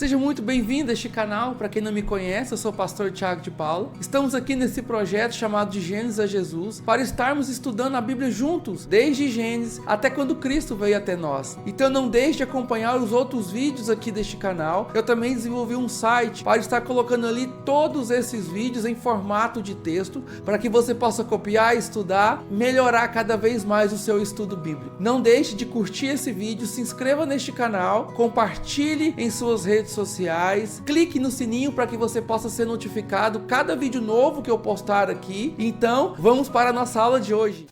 Seja muito bem-vindo a este canal. Para quem não me conhece, eu sou o pastor Thiago de Paula. Estamos aqui nesse projeto chamado de Gênesis a Jesus, para estarmos estudando a Bíblia juntos, desde Gênesis até quando Cristo veio até nós. Então não deixe de acompanhar os outros vídeos aqui deste canal. Eu também desenvolvi um site para estar colocando ali todos esses vídeos em formato de texto, para que você possa copiar, estudar, melhorar cada vez mais o seu estudo bíblico. Não deixe de curtir esse vídeo, se inscreva neste canal, compartilhe em suas redes sociais, clique no sininho para que você possa ser notificado cada vídeo novo que eu postar aqui. Então, vamos para a nossa aula de hoje.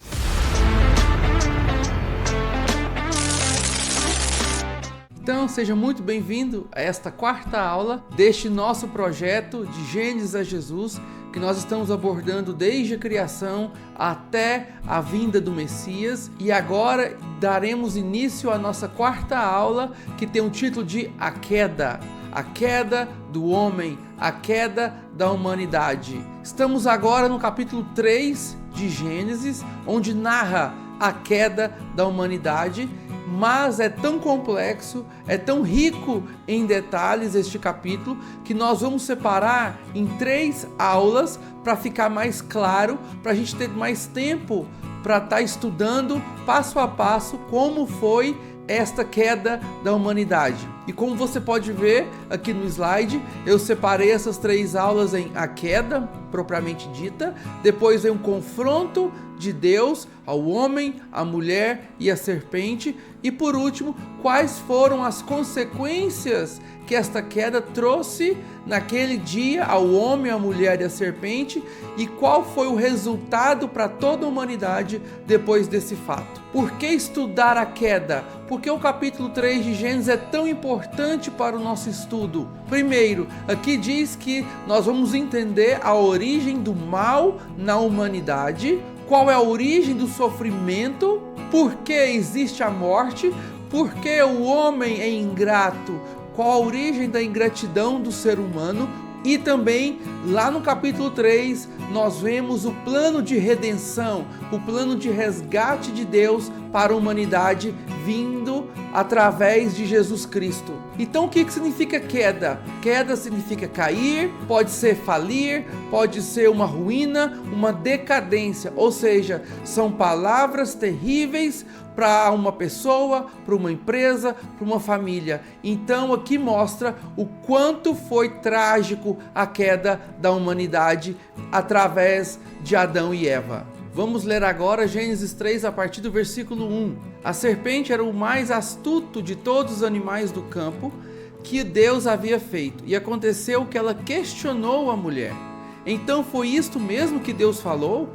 Então, seja muito bem-vindo a esta quarta aula deste nosso projeto de Gênesis a Jesus, que nós estamos abordando desde a criação até a vinda do Messias. E agora daremos início à nossa quarta aula, que tem o título de A Queda do Homem, a Queda da Humanidade. Estamos agora no capítulo 3 de Gênesis, onde narra a queda da humanidade. Mas é tão complexo, é tão rico em detalhes este capítulo, que nós vamos separar em 3 aulas para ficar mais claro, para a gente ter mais tempo para estar estudando passo a passo como foi esta queda da humanidade. E como você pode ver aqui no slide, eu separei essas 3 aulas em a queda, propriamente dita, depois vem um confronto de Deus ao homem, à mulher e à serpente, e por último, quais foram as consequências que esta queda trouxe naquele dia ao homem, à mulher e à serpente, e qual foi o resultado para toda a humanidade depois desse fato. Por que estudar a queda? Porque o capítulo 3 de Gênesis é tão importante para o nosso estudo. Primeiro, aqui diz que nós vamos entender a origem do mal na humanidade, qual é a origem do sofrimento, por que existe a morte, por que o homem é ingrato, qual a origem da ingratidão do ser humano. E também, lá no capítulo 3, nós vemos o plano de redenção, o plano de resgate de Deus para a humanidade, vindo através de Jesus Cristo. Então, o que significa queda? Queda significa cair, pode ser falir, pode ser uma ruína, uma decadência, ou seja, são palavras terríveis para uma pessoa, para uma empresa, para uma família. Então aqui mostra o quanto foi trágico a queda da humanidade através de Adão e Eva. Vamos ler agora Gênesis 3 a partir do versículo 1. A serpente era o mais astuto de todos os animais do campo que Deus havia feito, e aconteceu que ela questionou a mulher. Então foi isto mesmo que Deus falou?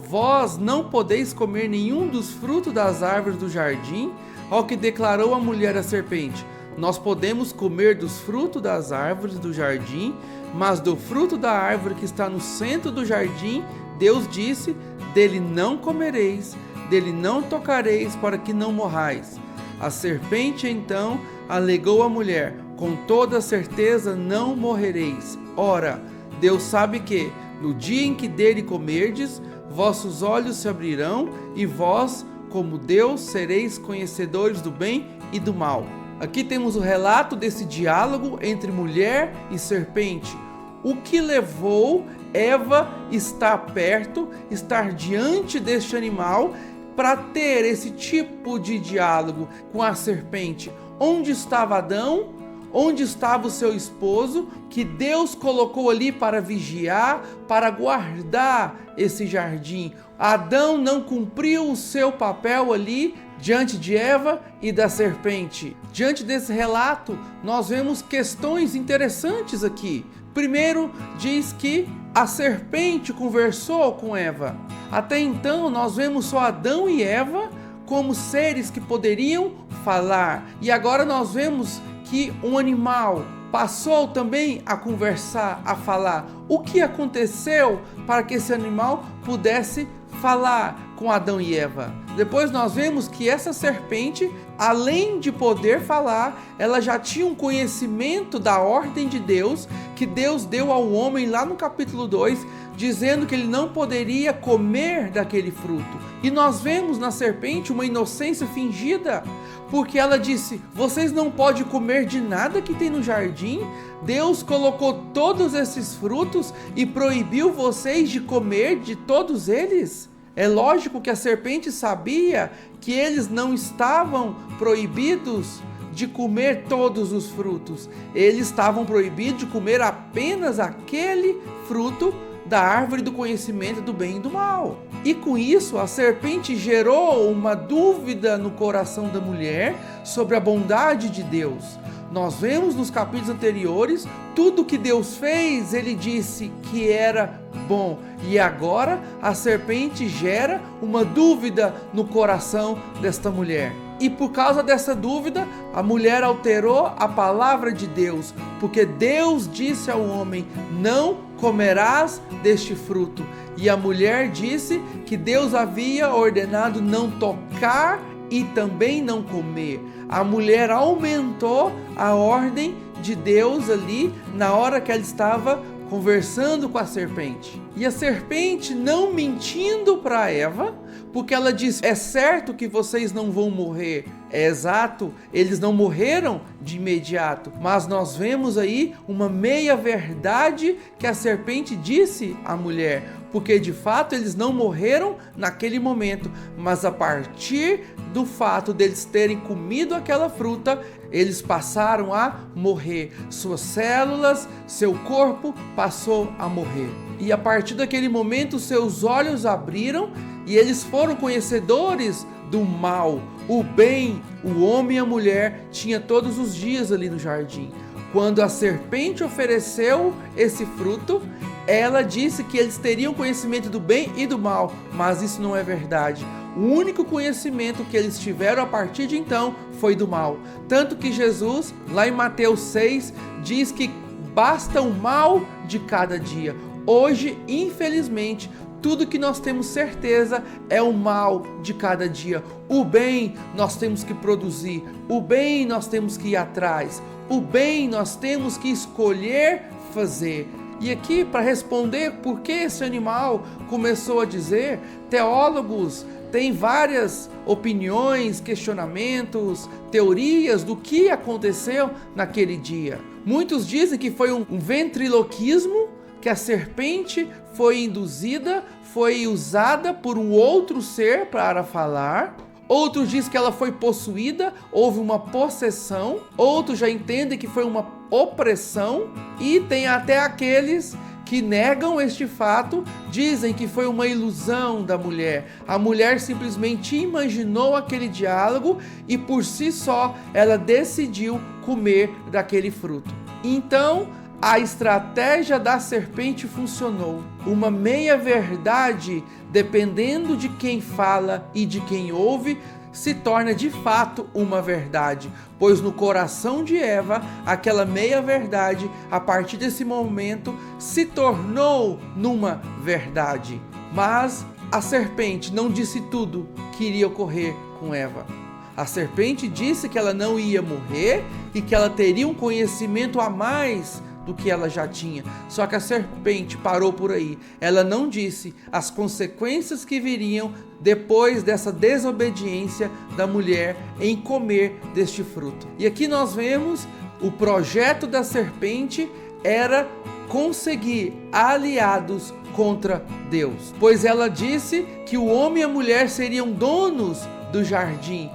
Vós não podeis comer nenhum dos frutos das árvores do jardim? Ao que declarou a mulher à serpente: nós podemos comer dos frutos das árvores do jardim, mas do fruto da árvore que está no centro do jardim, Deus disse: dele não comereis, dele não tocareis, para que não morrais. A serpente então alegou à mulher: com toda certeza não morrereis. Ora, Deus sabe que, no dia em que dele comerdes, vossos olhos se abrirão, e vós, como Deus, sereis conhecedores do bem e do mal. Aqui temos o relato desse diálogo entre mulher e serpente. O que levou Eva estar perto, estar diante deste animal, para ter esse tipo de diálogo com a serpente? Onde estava Adão? Onde estava o seu esposo, que Deus colocou ali para vigiar, para guardar esse jardim? Adão não cumpriu o seu papel ali diante de Eva e da serpente. Diante desse relato, nós vemos questões interessantes aqui. Primeiro, diz que a serpente conversou com Eva. Até então, nós vemos só Adão e Eva como seres que poderiam falar. E agora nós vemos que um animal passou também a conversar, a falar. O que aconteceu para que esse animal pudesse falar com Adão e Eva? Depois nós vemos que essa serpente, além de poder falar, ela já tinha um conhecimento da ordem de Deus, que Deus deu ao homem lá no capítulo 2, dizendo que ele não poderia comer daquele fruto. E nós vemos na serpente uma inocência fingida, porque ela disse: vocês não podem comer de nada que tem no jardim? Deus colocou todos esses frutos e proibiu vocês de comer de todos eles? É lógico que a serpente sabia que eles não estavam proibidos de comer todos os frutos. Eles estavam proibidos de comer apenas aquele fruto da árvore do conhecimento do bem e do mal. E com isso, a serpente gerou uma dúvida no coração da mulher sobre a bondade de Deus. Nós vemos nos capítulos anteriores, tudo que Deus fez, ele disse que era bom. E agora a serpente gera uma dúvida no coração desta mulher. E por causa dessa dúvida, a mulher alterou a palavra de Deus, porque Deus disse ao homem: não comerás deste fruto. E a mulher disse que Deus havia ordenado não tocar e também não comer. A mulher aumentou a ordem de Deus ali na hora que ela estava conversando com a serpente. E a serpente, não mentindo para Eva, porque ela disse: é certo que vocês não vão morrer. É exato, eles não morreram de imediato, mas nós vemos aí uma meia verdade que a serpente disse à mulher, porque de fato eles não morreram naquele momento, mas a partir do fato deles terem comido aquela fruta, eles passaram a morrer. Suas células, seu corpo passou a morrer. E a partir daquele momento, seus olhos abriram e eles foram conhecedores do mal. O bem, o homem e a mulher tinha todos os dias ali no jardim. Quando a serpente ofereceu esse fruto, ela disse que eles teriam conhecimento do bem e do mal, mas isso não é verdade. O único conhecimento que eles tiveram a partir de então foi do mal. Tanto que Jesus, lá em Mateus 6, diz que basta o mal de cada dia. Hoje, infelizmente, tudo que nós temos certeza é o mal de cada dia. O bem nós temos que produzir, o bem nós temos que ir atrás, o bem nós temos que escolher fazer. E aqui, para responder por que esse animal começou a dizer, teólogos têm várias opiniões, questionamentos, teorias do que aconteceu naquele dia. Muitos dizem que foi um ventriloquismo, que a serpente foi induzida, foi usada por um outro ser para falar. Outros dizem que ela foi possuída, houve uma possessão. Outros já entendem que foi uma opressão. E tem até aqueles que negam este fato, dizem que foi uma ilusão da mulher. A mulher simplesmente imaginou aquele diálogo e por si só ela decidiu comer daquele fruto. Então, a estratégia da serpente funcionou. Uma meia-verdade, dependendo de quem fala e de quem ouve, se torna de fato uma verdade, pois no coração de Eva, aquela meia-verdade, a partir desse momento, se tornou numa verdade. Mas a serpente não disse tudo que iria ocorrer com Eva. A serpente disse que ela não ia morrer e que ela teria um conhecimento a mais do que ela já tinha. Só que a serpente parou por aí. Ela não disse as consequências que viriam depois dessa desobediência da mulher em comer deste fruto. E aqui nós vemos o projeto da serpente era conseguir aliados contra Deus, pois ela disse que o homem e a mulher seriam donos do jardim,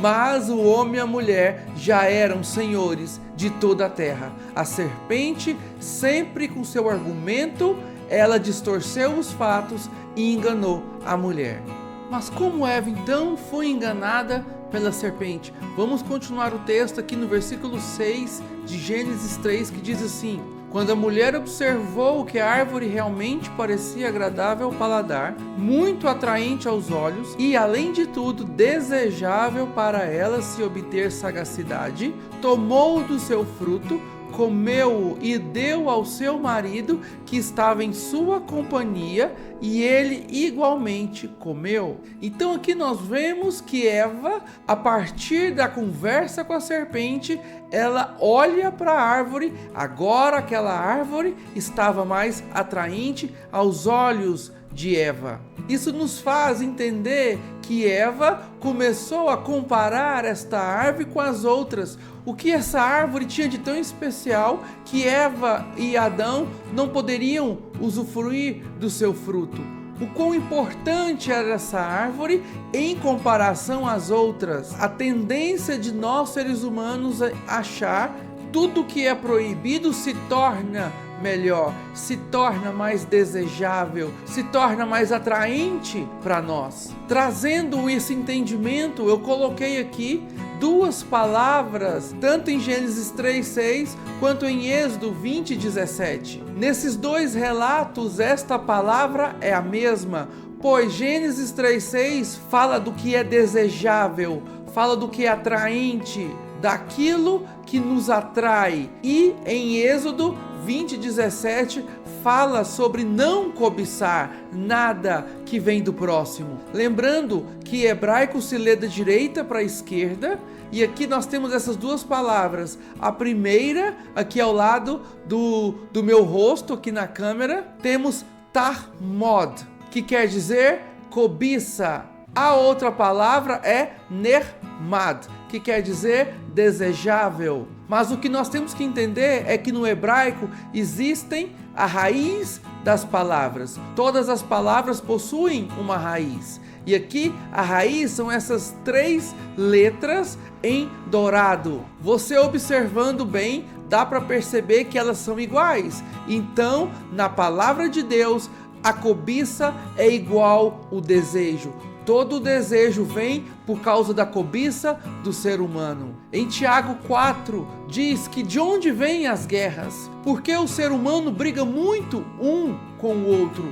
mas o homem e a mulher já eram senhores de toda a terra. A serpente, sempre com seu argumento, ela distorceu os fatos e enganou a mulher. Mas como Eva então foi enganada pela serpente? Vamos continuar o texto aqui no versículo 6 de Gênesis 3, que diz assim: quando a mulher observou que a árvore realmente parecia agradável ao paladar, muito atraente aos olhos e, além de tudo, desejável para ela se obter sagacidade, tomou do seu fruto, comeu-o e deu ao seu marido que estava em sua companhia, e ele igualmente comeu. Então aqui nós vemos que Eva, a partir da conversa com a serpente, ela olha para a árvore. Agora aquela árvore estava mais atraente aos olhos de Eva. Isso nos faz entender que Eva começou a comparar esta árvore com as outras. O que essa árvore tinha de tão especial que Eva e Adão não poderiam usufruir do seu fruto? O quão importante era essa árvore em comparação às outras? A tendência de nós seres humanos é achar tudo que é proibido se torna melhor, se torna mais desejável, se torna mais atraente para nós. Trazendo esse entendimento, eu coloquei aqui duas palavras, tanto em Gênesis 3:6 quanto em Êxodo 20:17. Nesses dois relatos, esta palavra é a mesma, pois Gênesis 3:6 fala do que é desejável, fala do que é atraente, daquilo que nos atrai, e em Êxodo 20:17 fala sobre não cobiçar nada que vem do próximo. Lembrando que hebraico se lê da direita para a esquerda, e aqui nós temos essas duas palavras. A primeira, aqui ao lado do meu rosto, aqui na câmera, temos tarmod, que quer dizer cobiça. A outra palavra é nermad, que quer dizer desejável. Mas o que nós temos que entender é que no hebraico existem a raiz das palavras. Todas as palavras possuem uma raiz. E aqui a raiz são essas três letras em dourado. Você observando bem, dá para perceber que elas são iguais. Então, na palavra de Deus, a cobiça é igual ao desejo. Todo desejo vem por causa da cobiça do ser humano. Em Tiago 4 diz que de onde vêm as guerras? Porque o ser humano briga muito um com o outro.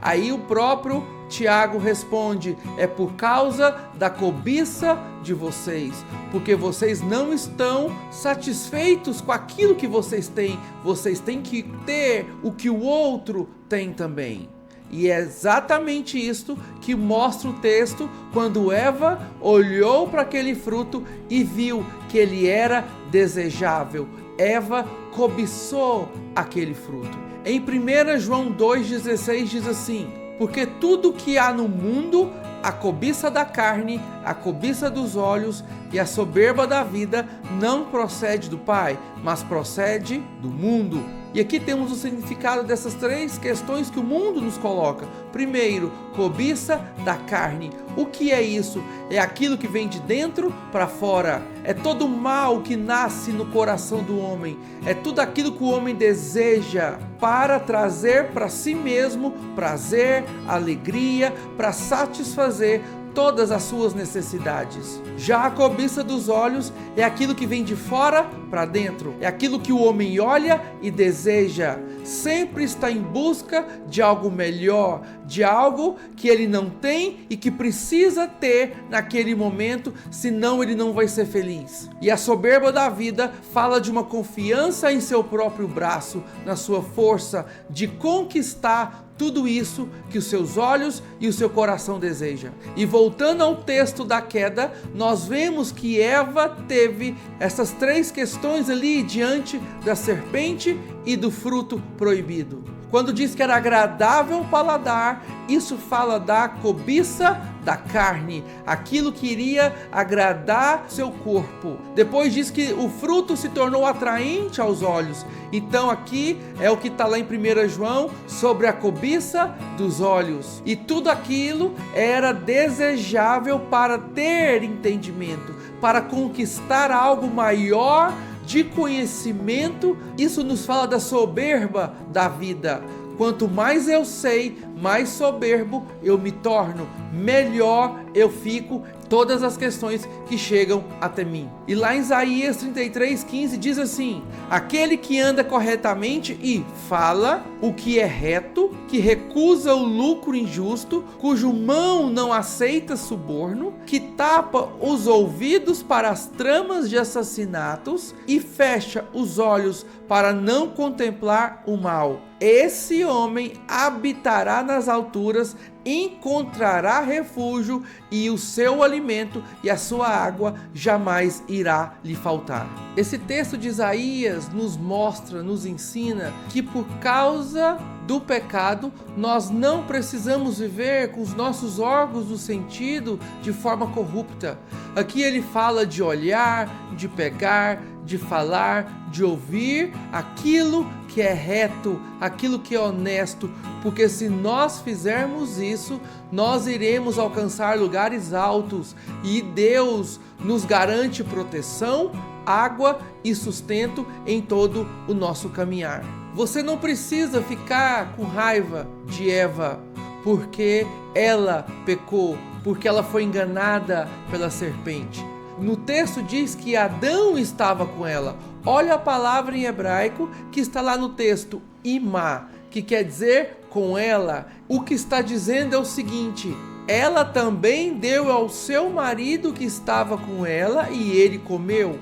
Aí o próprio Tiago responde: é por causa da cobiça de vocês, porque vocês não estão satisfeitos com aquilo que vocês têm que ter o que o outro tem também. E é exatamente isto que mostra o texto quando Eva olhou para aquele fruto e viu que ele era desejável. Eva cobiçou aquele fruto. Em 1 João 2,16 diz assim: porque tudo que há no mundo, a cobiça da carne, a cobiça dos olhos e a soberba da vida, não procede do Pai, mas procede do mundo. E aqui temos o significado dessas três questões que o mundo nos coloca. Primeiro, cobiça da carne. O que é isso? É aquilo que vem de dentro para fora. É todo o mal que nasce no coração do homem. É tudo aquilo que o homem deseja para trazer para si mesmo prazer, alegria, para satisfazer todas as suas necessidades. Já a cobiça dos olhos é aquilo que vem de fora para dentro. É aquilo que o homem olha e deseja. Sempre está em busca de algo melhor, de algo que ele não tem e que precisa ter naquele momento, senão ele não vai ser feliz. E a soberba da vida fala de uma confiança em seu próprio braço, na sua força de conquistar tudo isso que os seus olhos e o seu coração desejam. E voltando ao texto da queda, nós vemos que Eva teve essas três questões ali diante da serpente e do fruto proibido. Quando diz que era agradável ao paladar, isso fala da cobiça da carne, aquilo que iria agradar seu corpo. Depois diz que o fruto se tornou atraente aos olhos. Então aqui é o que está lá em 1 João sobre a cobiça dos olhos. E tudo aquilo era desejável para ter entendimento, para conquistar algo maior de conhecimento. Isso nos fala da soberba da vida. Quanto mais eu sei, mais soberbo eu me torno. melhor eu fico todas as questões que chegam até mim. E lá em Isaías 33:15 diz assim: aquele que anda corretamente e fala o que é reto, que recusa o lucro injusto, cujo mão não aceita suborno, que tapa os ouvidos para as tramas de assassinatos e fecha os olhos para não contemplar o mal. Esse homem habitará nas alturas, encontrará refúgio, e o seu alimento e a sua água jamais irá lhe faltar. Esse texto de Isaías nos mostra, nos ensina que por causa do pecado, nós não precisamos viver com os nossos órgãos do sentido de forma corrupta. Aqui ele fala de olhar, de pegar, de falar, de ouvir aquilo que é reto, aquilo que é honesto, porque se nós fizermos isso, nós iremos alcançar lugares altos e Deus nos garante proteção, água e sustento em todo o nosso caminhar. Você não precisa ficar com raiva de Eva, porque ela pecou, porque ela foi enganada pela serpente. No texto diz que Adão estava com ela. Olha a palavra em hebraico que está lá no texto, imá, que quer dizer com ela. O que está dizendo é o seguinte: ela também deu ao seu marido que estava com ela e ele comeu.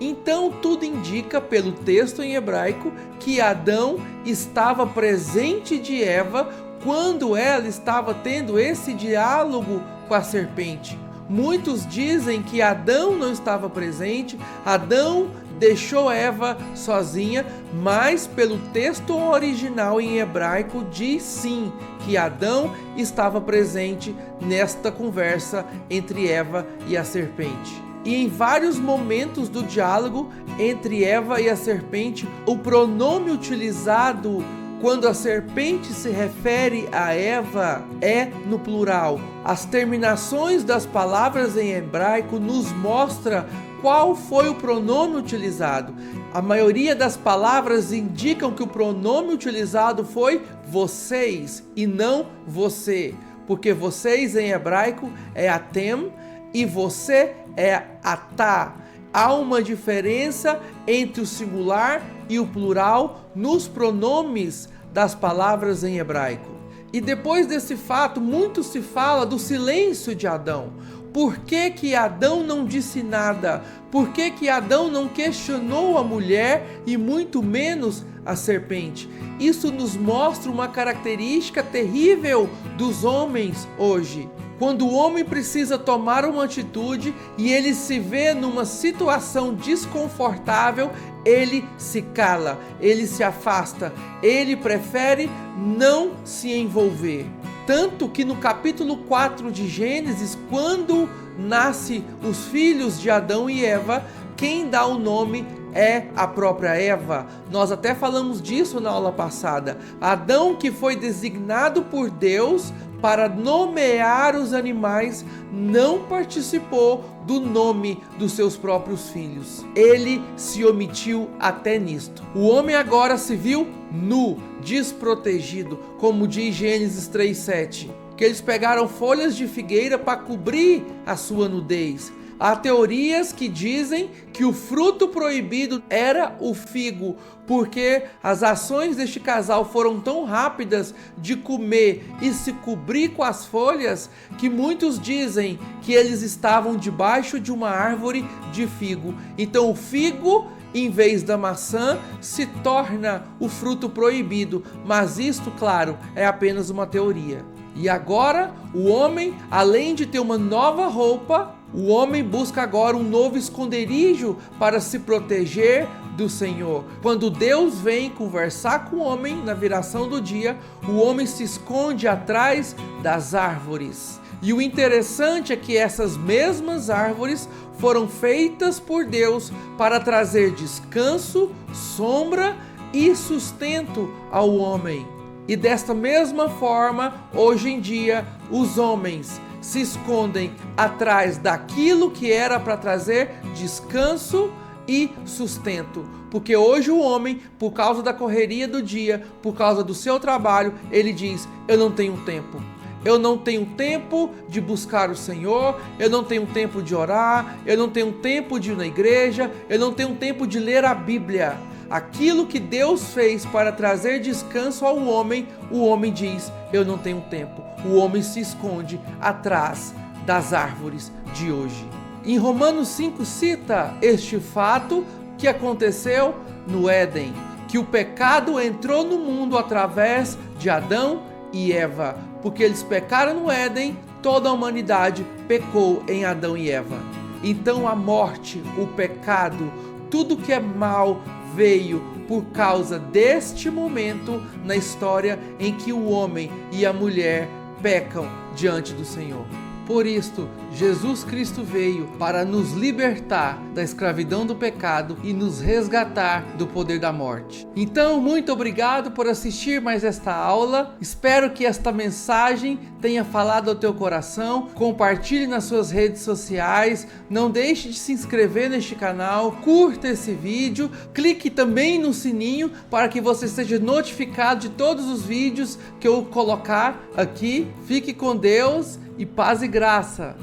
Então tudo indica pelo texto em hebraico que Adão estava presente de Eva quando ela estava tendo esse diálogo com a serpente. Muitos dizem que Adão não estava presente, Adão deixou Eva sozinha, mas pelo texto original em hebraico diz sim que Adão estava presente nesta conversa entre Eva e a serpente. E em vários momentos do diálogo entre Eva e a serpente, o pronome utilizado quando a serpente se refere a Eva é no plural. As terminações das palavras em hebraico nos mostra qual foi o pronome utilizado. A maioria das palavras indicam que o pronome utilizado foi vocês e não você, porque vocês em hebraico é atem e você é atá. Há uma diferença entre o singular e o plural nos pronomes das palavras em hebraico. E depois desse fato, muito se fala do silêncio de Adão. Por que que Adão não disse nada? Por que que Adão não questionou a mulher e muito menos a serpente? Isso nos mostra uma característica terrível dos homens hoje. Quando o homem precisa tomar uma atitude e ele se vê numa situação desconfortável, ele se cala, ele se afasta, ele prefere não se envolver. Tanto que no capítulo 4 de Gênesis, quando nascem os filhos de Adão e Eva, quem dá o nome é a própria Eva. Nós até falamos disso na aula passada. Adão, que foi designado por Deus para nomear os animais, não participou do nome dos seus próprios filhos. Ele se omitiu até nisto. O homem agora se viu nu, desprotegido, como diz Gênesis 3:7, que eles pegaram folhas de figueira para cobrir a sua nudez. Há teorias que dizem que o fruto proibido era o figo, porque as ações deste casal foram tão rápidas de comer e se cobrir com as folhas, que muitos dizem que eles estavam debaixo de uma árvore de figo. Então o figo, em vez da maçã, se torna o fruto proibido, mas isto, claro, é apenas uma teoria. E agora, o homem, além de ter uma nova roupa, o homem busca agora um novo esconderijo para se proteger do Senhor. Quando Deus vem conversar com o homem na viração do dia, o homem se esconde atrás das árvores. E o interessante é que essas mesmas árvores foram feitas por Deus para trazer descanso, sombra e sustento ao homem. E desta mesma forma, hoje em dia, os homens se escondem atrás daquilo que era para trazer descanso e sustento. Porque hoje o homem, por causa da correria do dia, por causa do seu trabalho, ele diz: eu não tenho tempo, Eu não tenho tempo de buscar o Senhor, eu não tenho tempo de orar, eu não tenho tempo de ir na igreja, eu não tenho tempo de ler a Bíblia. Aquilo que Deus fez para trazer descanso ao homem, o homem diz: eu não tenho tempo. O homem se esconde atrás das árvores de hoje. Em Romanos 5 cita este fato que aconteceu no Éden, que o pecado entrou no mundo através de Adão e Eva, porque eles pecaram no Éden, toda a humanidade pecou em Adão e Eva. Então a morte, o pecado, tudo que é mal veio por causa deste momento na história em que o homem e a mulher pecam diante do Senhor. Por isto, Jesus Cristo veio para nos libertar da escravidão do pecado e nos resgatar do poder da morte. Então, muito obrigado por assistir mais esta aula. Espero que esta mensagem tenha falado ao teu coração. Compartilhe nas suas redes sociais. Não deixe de se inscrever neste canal. Curta esse vídeo. Clique também no sininho para que você seja notificado de todos os vídeos que eu colocar aqui. Fique com Deus e paz e graça.